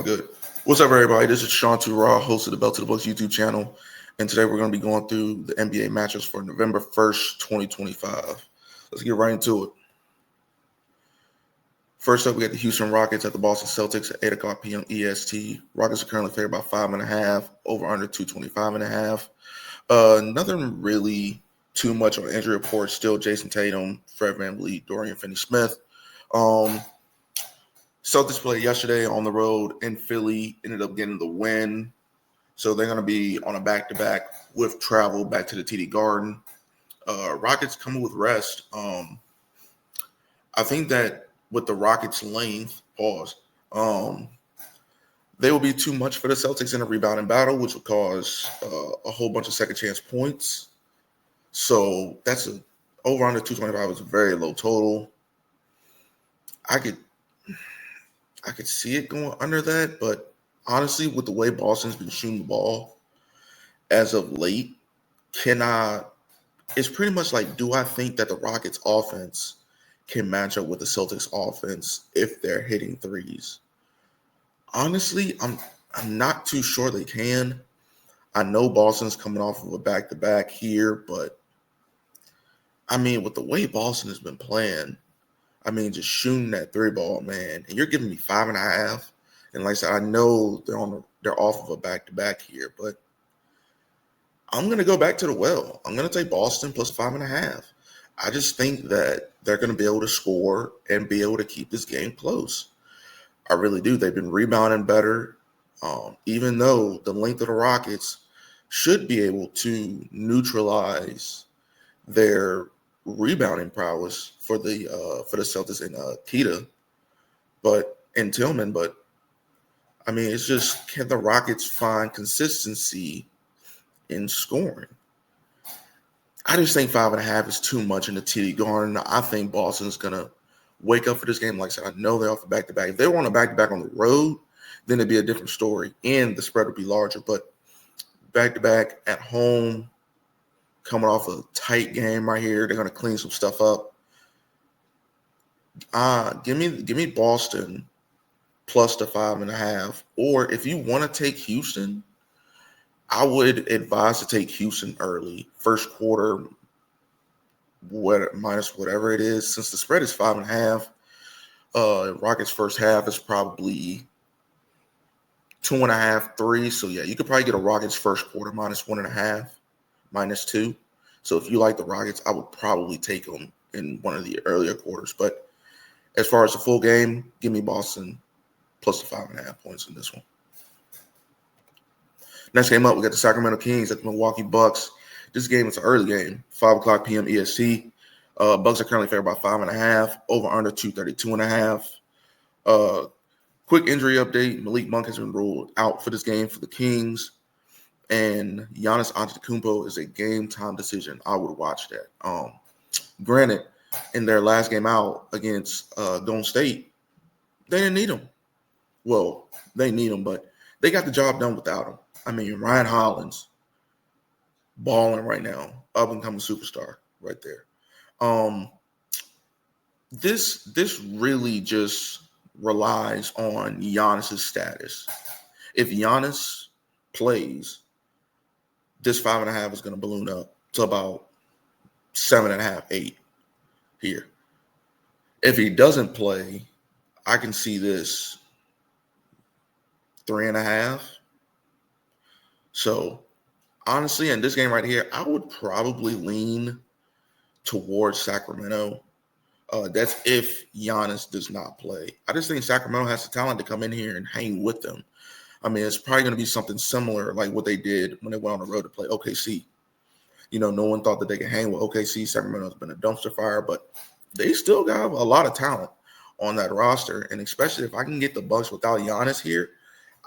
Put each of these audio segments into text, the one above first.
Good. What's up, everybody? This is Sean Raw, host of the Belt to the Books YouTube channel. And today we're going to be going through the NBA matchups for November 1st, 2025. Let's get right into it. First up, we got the Houston Rockets at the Boston Celtics at 8 o'clock p.m. EST. Rockets are currently favored by 5.5, over under 225.5. Nothing really too much on injury reports. Still Jason Tatum, Fred VanVleet, Dorian Finney-Smith. Celtics played yesterday on the road in Philly, ended up getting the win. So they're going to be on a back-to-back with travel back to the TD Garden. Rockets coming with rest. I think that with the Rockets' length, they will be too much for the Celtics in a rebounding battle, which would cause a whole bunch of second-chance points. So that's over under 225 is a very low total. I could see it going under that, but honestly, with the way Boston's been shooting the ball as of late, it's pretty much like, do I think that the Rockets offense can match up with the Celtics offense if they're hitting threes? Honestly, I'm not too sure they can. I know Boston's coming off of a back-to-back here, but I mean, with the way Boston has been playing, I mean, just shooting that three ball, man, and you're giving me 5.5. And like I said, I know they're off of a back-to-back here, but I'm going to go back to the well. I'm going to take Boston plus 5.5. I just think that they're going to be able to score and be able to keep this game close. I really do. They've been rebounding better, even though the length of the Rockets should be able to neutralize their rebounding prowess for the Celtics and Keita, and Tillman. But I mean, it's just, can the Rockets find consistency in scoring? I just think 5.5 is too much in the TD Garden. I think Boston's gonna wake up for this game. Like I said, I know they're off a back-to-back. If they were on a back-to-back on the road, then it'd be a different story, and the spread would be larger. But back-to-back at home, coming off a tight game right here, they're gonna clean some stuff up. Give me Boston plus the 5.5. Or if you want to take Houston, I would advise to take Houston early, first quarter, minus whatever it is. Since the spread is 5.5, Rockets first half is probably 2.5, 3. So yeah, you could probably get a Rockets first quarter minus 1.5, minus 2. So if you like the Rockets, I would probably take them in one of the earlier quarters. But as far as the full game, give me Boston plus the 5.5 points in this one. Next game up, we got the Sacramento Kings at the Milwaukee Bucks. This game is an early game, 5 o'clock p.m. EST. Bucks are currently favored by 5.5, over under 232.5. Quick injury update: Malik Monk has been ruled out for this game for the Kings, and Giannis Antetokounmpo is a game time decision. I would watch that. Granted, in their last game out against Golden State, they didn't need him. Well, they need him, but they got the job done without him. I mean, Ryan Hollins balling right now, up and coming superstar right there. This really just relies on Giannis's status. If Giannis plays, this 5.5 is going to balloon up to about 7.5, 8 here. If he doesn't play, I can see this 3.5. So honestly, in this game right here, I would probably lean towards Sacramento. That's if Giannis does not play. I just think Sacramento has the talent to come in here and hang with them. I mean, it's probably going to be something similar like what they did when they went on the road to play OKC. You know, no one thought that they could hang with OKC. Sacramento's been a dumpster fire, but they still got a lot of talent on that roster. And especially if I can get the Bucks without Giannis here,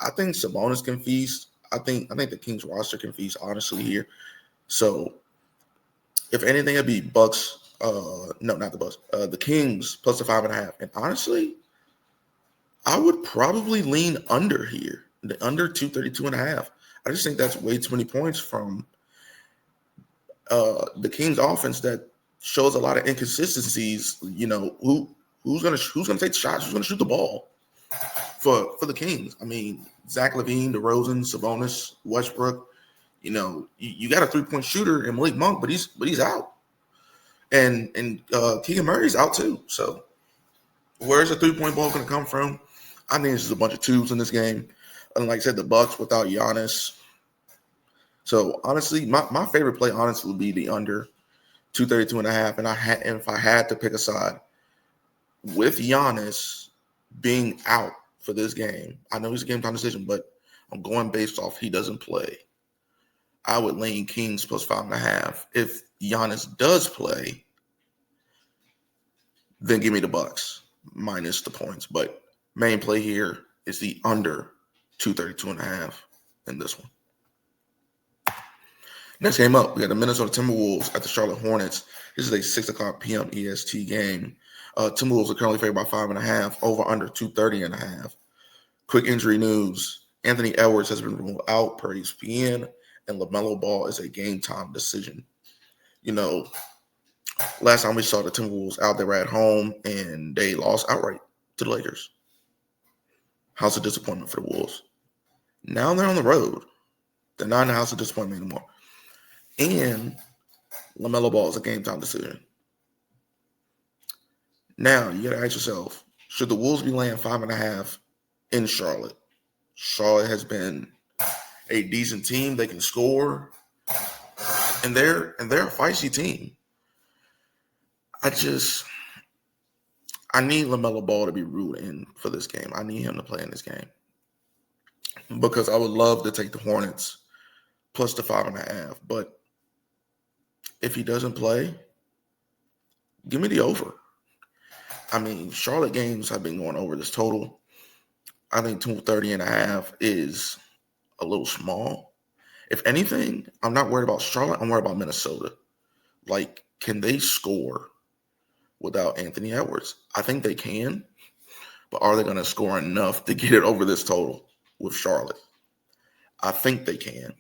I think Sabonis can feast. I think the Kings roster can feast, honestly, here. So if anything, it'd be Bucks. No, not the Bucks. The Kings plus the 5.5. And honestly, I would probably lean under here, the under 232.5. I just think that's way too many points from the Kings offense that shows a lot of inconsistencies. You know, who's gonna take the shots? Who's gonna shoot the ball? for the Kings. I mean, Zach LaVine, DeRozan, Sabonis, Westbrook. You got a 3-point shooter in Malik Monk, but he's out, and Keegan Murray's out too. So where's the 3-point ball going to come from? I think it's just a bunch of twos in this game. And like I said, the Bucks without Giannis. So honestly, my favorite play honestly would be the under 232.5. And if I had to pick a side, with Giannis being out for this game, I know he's a game time decision, but I'm going based off he doesn't play. I would lean Kings plus 5.5. If Giannis does play, then give me the Bucks minus the points. But main play here is the under 232.5 in this one. Next game up, we got the Minnesota Timberwolves at the Charlotte Hornets. This is a 6 o'clock p.m. EST game. Timberwolves are currently favored by 5.5, over under 230.5. Quick injury news. Anthony Edwards has been ruled out per ESPN, and LaMelo Ball is a game time decision. Last time we saw the Timberwolves out, they were at home, and they lost outright to the Lakers. House of disappointment for the Wolves. Now they're on the road. They're not in the house of disappointment anymore. And LaMelo Ball is a game time decision. Now, you got to ask yourself, should the Wolves be laying 5.5 in Charlotte? Charlotte has been a decent team. They can score. And they're a feisty team. I need LaMelo Ball to be ruled in for this game. I need him to play in this game. Because I would love to take the Hornets plus the 5.5. But if he doesn't play, give me the over. I mean, Charlotte games have been going over this total. I think 230.5 is a little small. If anything, I'm not worried about Charlotte. I'm worried about Minnesota. Like, can they score without Anthony Edwards? I think they can. But are they going to score enough to get it over this total with Charlotte? I think they can.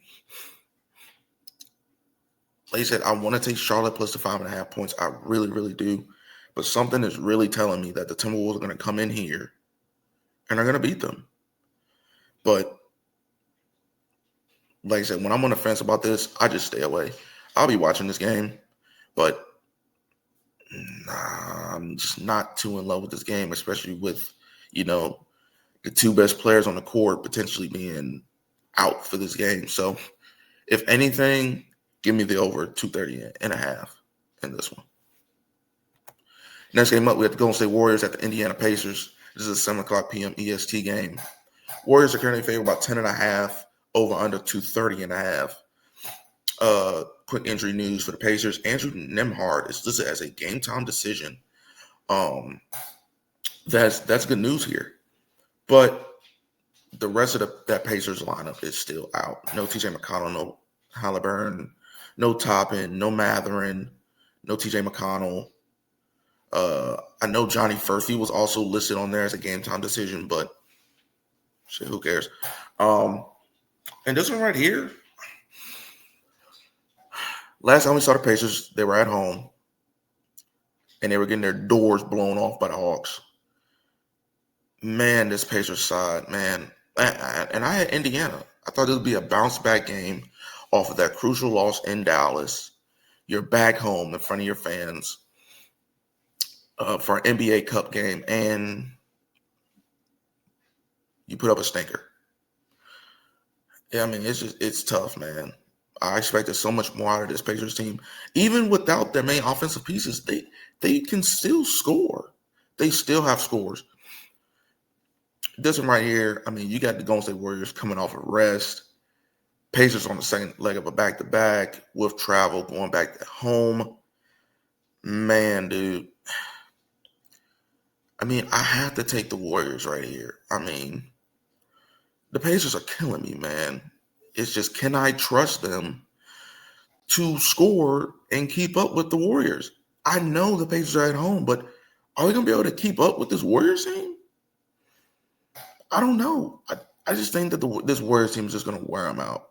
Like I said, I want to take Charlotte plus the 5.5 points. I really, really do. But something is really telling me that the Timberwolves are going to come in here and are going to beat them. But like I said, when I'm on the fence about this, I just stay away. I'll be watching this game, but I'm just not too in love with this game, especially with, the two best players on the court potentially being out for this game. So if anything, give me the over 230.5 in this one. Next game up, we have the Golden State Warriors at the Indiana Pacers. This is a 7 o'clock p.m. EST game. Warriors are currently favored by 10.5, over under 230.5. Quick injury news for the Pacers. Andrew Nembhard is listed as a game time decision. That's good news here. But the rest of that Pacers lineup is still out. No TJ McConnell, no Halliburton, no Toppin, no Mathurin, no TJ McConnell. I know Johnny Furphy was also listed on there as a game time decision, but shit, who cares? And this one right here, last time we saw the Pacers, they were at home, and they were getting their doors blown off by the Hawks. Man, this Pacers side, man. And I had Indiana. I thought it would be a bounce-back game off of that crucial loss in Dallas. You're back home in front of your fans for an NBA Cup game, and you put up a stinker. Yeah, I mean, it's tough, man. I expected so much more out of this Pacers team. Even without their main offensive pieces, they can still score. They still have scores. This one right here, I mean, you got the Golden State Warriors coming off a rest. Pacers on the second leg of a back-to-back with travel going back to home. Man, dude. I mean, I have to take the Warriors right here. I mean, the Pacers are killing me, man. It's just, can I trust them to score and keep up with the Warriors? I know the Pacers are at home, but are we going to be able to keep up with this Warriors team? I don't know. I just think that this Warriors team is just going to wear them out.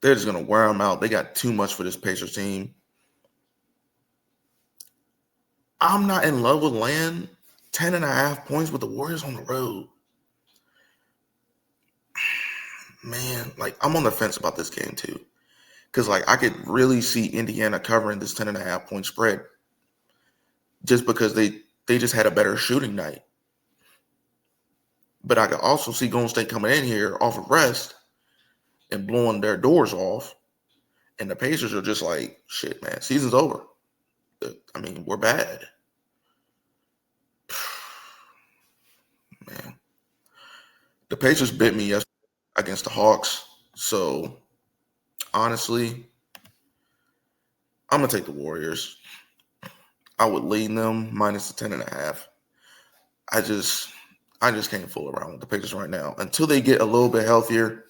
They're just going to wear them out. They got too much for this Pacers team. I'm not in love with laying 10.5 points with the Warriors on the road. man, like I'm on the fence about this game too. Because like I could really see Indiana covering this 10.5 point spread just because they just had a better shooting night. But I could also see Golden State coming in here off of rest and blowing their doors off. And the Pacers are just like, shit, man, season's over. I mean, we're bad. Man. The Pacers bit me yesterday against the Hawks. So honestly, I'm gonna take the Warriors. I would lean them minus the 10.5. I just can't fool around with the Pacers right now. Until they get a little bit healthier,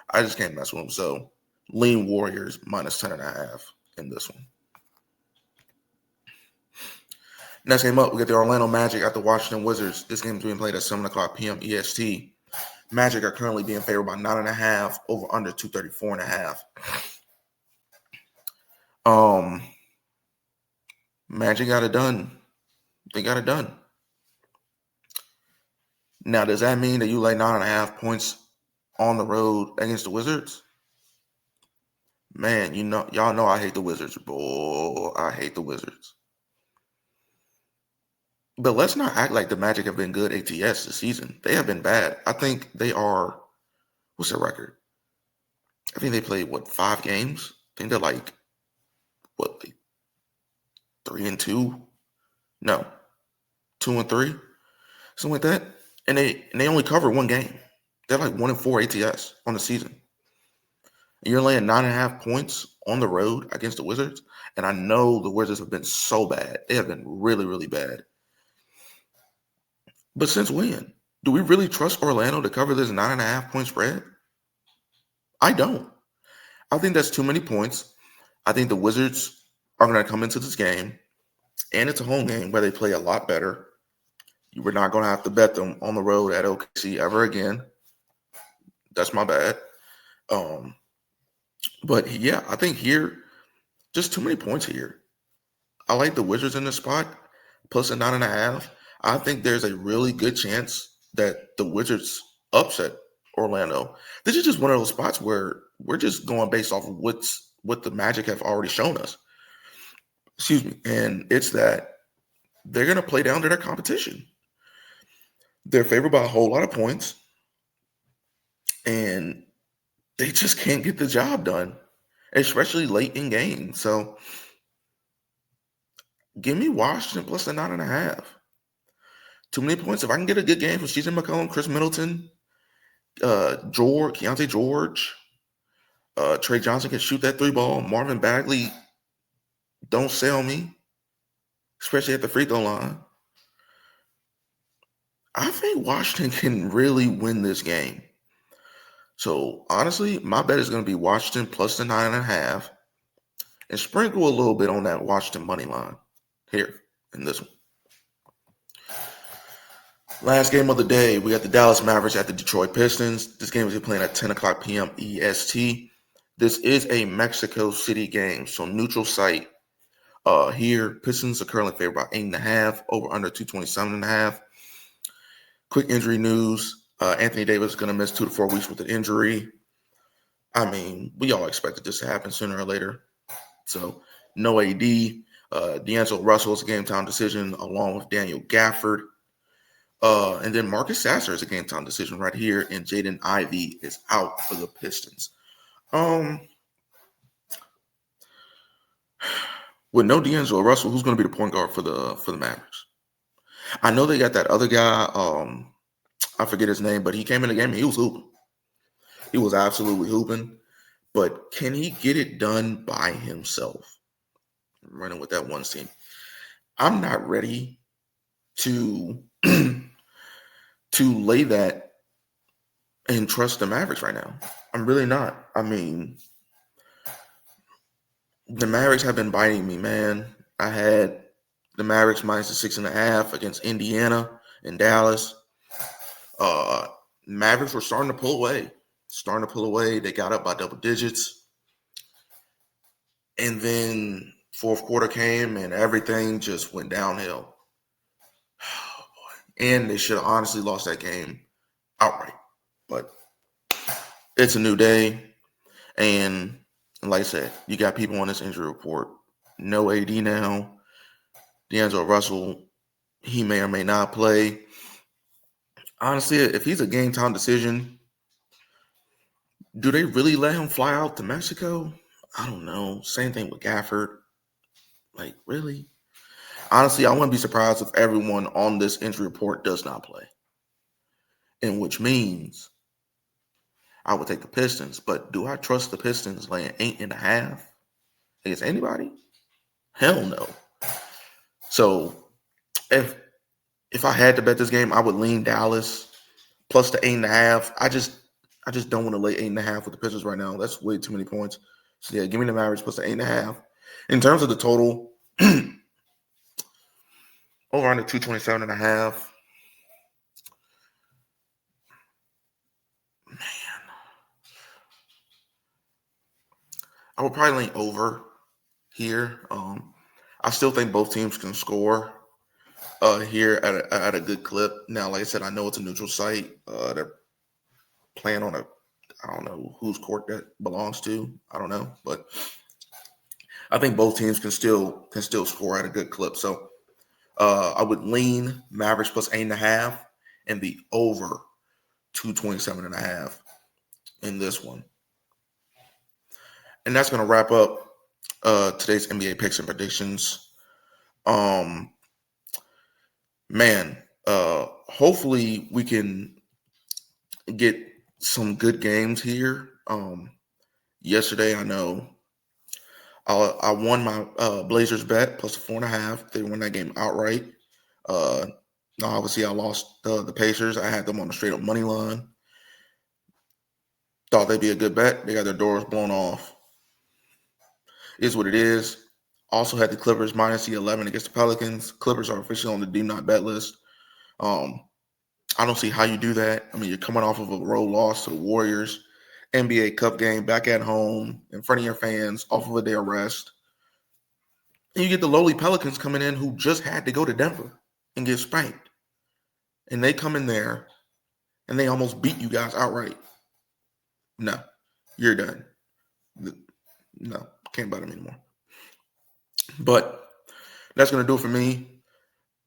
I just can't mess with them. So lean Warriors minus 10.5 in this one. Next game up, we got the Orlando Magic at the Washington Wizards. This game is being played at 7 o'clock p.m. EST. Magic are currently being favored by 9.5 over under 234.5. Magic got it done. They got it done. Now, does that mean that you lay 9.5 points on the road against the Wizards? Man, y'all know I hate the Wizards. Boy, I hate the Wizards. But let's not act like the Magic have been good ATS this season. They have been bad. I think they are, what's their record? I think they played, 5 games? I think they're like 3-2? No, 2-3? Something like that. And they only cover one game. They're like 1-4 ATS on the season. And you're laying 9.5 points on the road against the Wizards. And I know the Wizards have been so bad. They have been really, really bad. But since when? Do we really trust Orlando to cover this 9.5 point spread? I don't. I think that's too many points. I think the Wizards are going to come into this game, and it's a home game where they play a lot better. We're not going to have to bet them on the road at OKC ever again. That's my bad. But yeah, I think here, just too many points here. I like the Wizards in this spot, plus a 9.5. I think there's a really good chance that the Wizards upset Orlando. This is just one of those spots where we're just going based off of what the Magic have already shown us. Excuse me. And it's that they're going to play down to their competition. They're favored by a whole lot of points, and they just can't get the job done, especially late in games. So give me Washington plus the 9.5. Too many points. If I can get a good game from CJ McCollum, Chris Middleton, Keontae George, Trey Johnson can shoot that 3 ball. Marvin Bagley, don't sell me, especially at the free throw line. I think Washington can really win this game. So honestly, my bet is going to be Washington plus the 9.5, and sprinkle a little bit on that Washington money line here in this one. Last game of the day, we got the Dallas Mavericks at the Detroit Pistons. This game is playing at 10 o'clock p.m. EST. This is a Mexico City game, so neutral site. Here, Pistons are currently favored by 8.5, over under 227.5. Quick injury news. Anthony Davis is going to miss 2 to 4 weeks with an injury. I mean, we all expected this to happen sooner or later. So, no AD. D'Angelo Russell is a game-time decision along with Daniel Gafford. And then Marcus Sasser is a game-time decision right here, and Jaden Ivey is out for the Pistons. With no D'Angelo Russell, who's going to be the point guard for the Mavericks? I know they got that other guy. I forget his name, but he came in the game and he was hooping. He was absolutely hooping. But can he get it done by himself? Running with that one team. I'm not ready to lay that and trust the Mavericks right now. I'm really not. I mean, the Mavericks have been biting me, man. I had the Mavericks minus the 6.5 against Indiana and Dallas. Mavericks were starting to pull away. They got up by double digits. And then fourth quarter came and everything just went downhill. Oh, boy. And they should have honestly lost that game outright. But it's a new day. And like I said, you got people on this injury report. No AD now. D'Angelo Russell, he may or may not play. Honestly, if he's a game time decision, do they really let him fly out to Mexico? I don't know. Same thing with Gafford. Like, really? Honestly, I wouldn't be surprised if everyone on this injury report does not play. And which means I would take the Pistons. But do I trust the Pistons laying 8.5 against anybody? Hell no. So if I had to bet this game, I would lean Dallas plus the 8.5. I just don't want to lay 8.5 with the Pistons right now. That's way too many points. So yeah, give me the Mavericks plus the 8.5. In terms of the total, over under 227.5. Man, I would probably lean over here. I still think both teams can score here at a good clip. Now, like I said, I know it's a neutral site. They're playing on I don't know whose court that belongs to. I don't know, but I think both teams can still score at a good clip. So I would lean Mavericks plus 8.5 and the over 227.5 in this one. And that's going to wrap up today's NBA picks and predictions. Hopefully we can get some good games here. Yesterday, I know I won my Blazers bet plus 4.5. They won that game outright. Obviously, I lost the Pacers. I had them on a straight up money line. Thought they'd be a good bet. They got their doors blown off. Is what it is. Also had the Clippers minus the 11 against the Pelicans. Clippers are officially on the do not bet list. I don't see how you do that. I mean, you're coming off of a road loss to the Warriors, NBA Cup game, back at home, in front of your fans, off of a day of rest. And you get the lowly Pelicans coming in who just had to go to Denver and get spanked. And they come in there and they almost beat you guys outright. No, you're done. No, can't bet them anymore. But that's going to do it for me.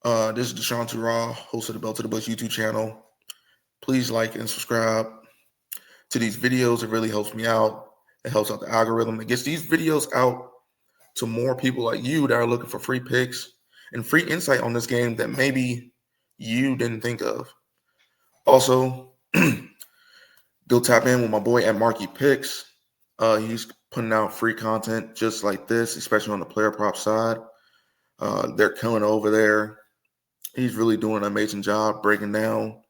This is Deshaun Raw, host of the Bell to the Bush YouTube channel. Please like and subscribe to these videos. It really helps me out. It helps out the algorithm. It gets these videos out to more people like you that are looking for free picks and free insight on this game that maybe you didn't think of. Also, go tap in with my boy at Marky Picks. He's putting out free content just like this, especially on the player prop side. They're killing over there. He's really doing an amazing job breaking down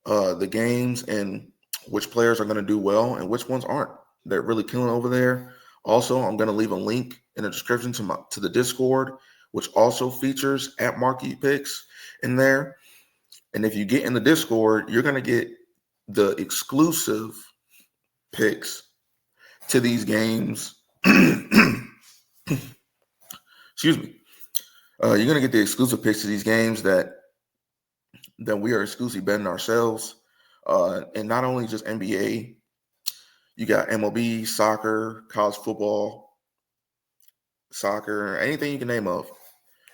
the games and which players are going to do well and which ones aren't. They're really killing over there. Also, I'm going to leave a link in the description to the Discord, which also features at Marky Picks in there. And if you get in the Discord, you're going to get the exclusive picks to these games. Excuse me. You're going to get the exclusive picks to these games that we are exclusively betting ourselves. And not only just NBA, you got MLB, soccer, college football, soccer, anything you can name of,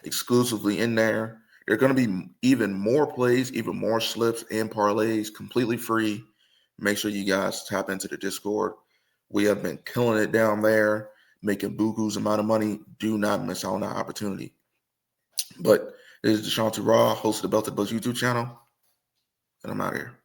exclusively in there. There are going to be even more plays, even more slips and parlays, completely free. Make sure you guys tap into the Discord. We have been killing it down there, making buku's amount of money. Do not miss out on that opportunity. But this is Deshaun Raw, host of the Bell to Buzz YouTube channel, and I'm out here.